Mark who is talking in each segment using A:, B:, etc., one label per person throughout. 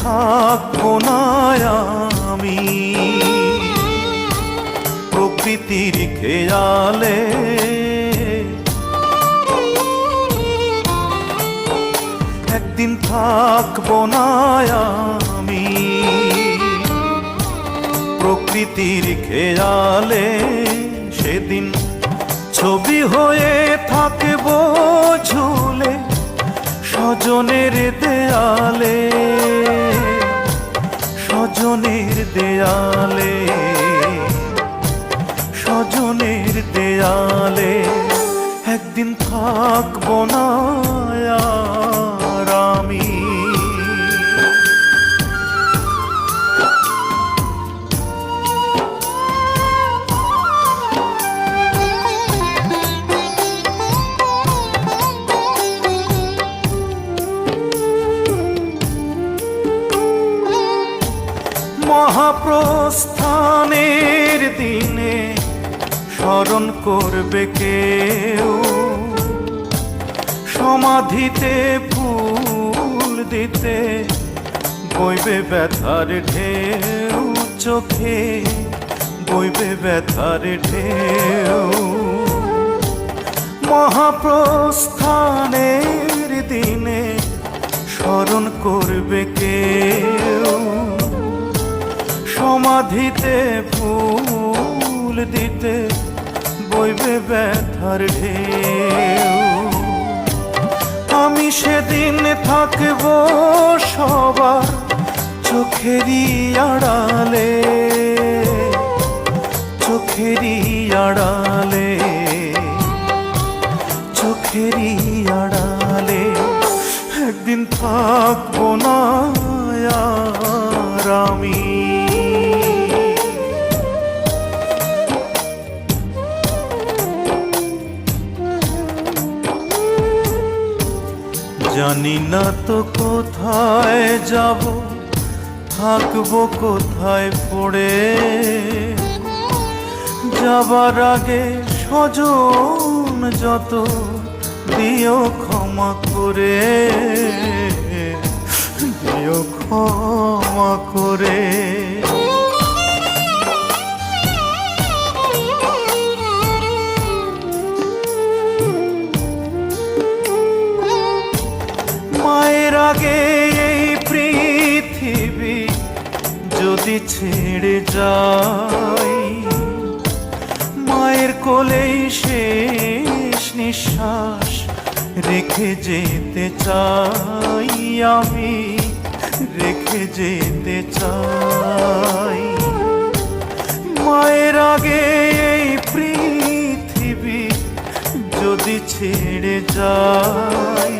A: থাকবো না আমি প্রকৃতির খেয়ালে। একদিন থাকবো না আমি প্রকৃতির খেয়ালে, সেদিন ছবি হয়ে থাকবো ঝুলে স্বজনের দেয়ালে, স্বজনের দেয়ালে, স্বজনের দেয়ালে। একদিন থাকবো না আর আমি। মহাপ্রস্থানের দিনে স্মরণ করবে কেউ, সমাধিতে ফুল দিতে বইবে ব্যথার ঢেউ, চোখে বইবে ব্যথার ঢেউ। মহাপ্রস্থানের দিনে স্মরণ করবে কেউ, সমাধিতে ফুল দিতে বইবে ব্যথার ঢেউ। আমি সেদিন থাকবো সবার চোখেরই আড়ালে, চোখেরই আড়ালে, চোখেরই আড়ালে। একদিন থাকবো না আর আমি। জানি না তো কোথায় যাব, থাকবো কোথায় পড়ে। যাবার আগে স্বজন যত দিও ক্ষমা করে, দিও ক্ষমা করে। মায়ের আগে এই পৃথিবী যদি ছেড়ে যাই, মায়ের কোলেই শেষ নিঃশ্বাস রেখে যেতে চাই আমি, রেখে যেতে চাই। মায়ের আগে এই পৃথিবী যদি ছেড়ে যাই,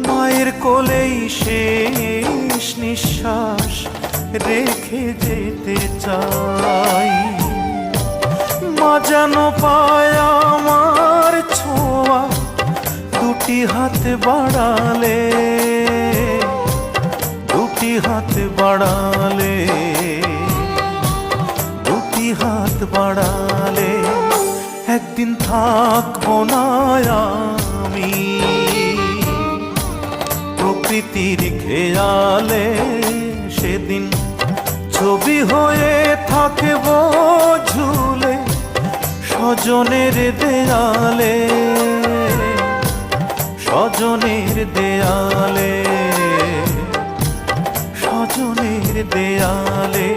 A: মায়ের কোলেই শেষ নিঃশ্বাস রেখে যেতে চাই। মা যেন পায় আমার ছোঁয়া দুটি হাত বাড়ালে, দুটি হাত বাড়ালে, দুটি হাত বাড়ালে। একদিন থাকবো না আমি প্রকৃতির খেয়ালে, সেদিন ছবি হয়ে থাকবো ঝুলে স্বজনের দেয়ালে, স্বজনের দেয়ালে, স্বজনের দেয়ালে।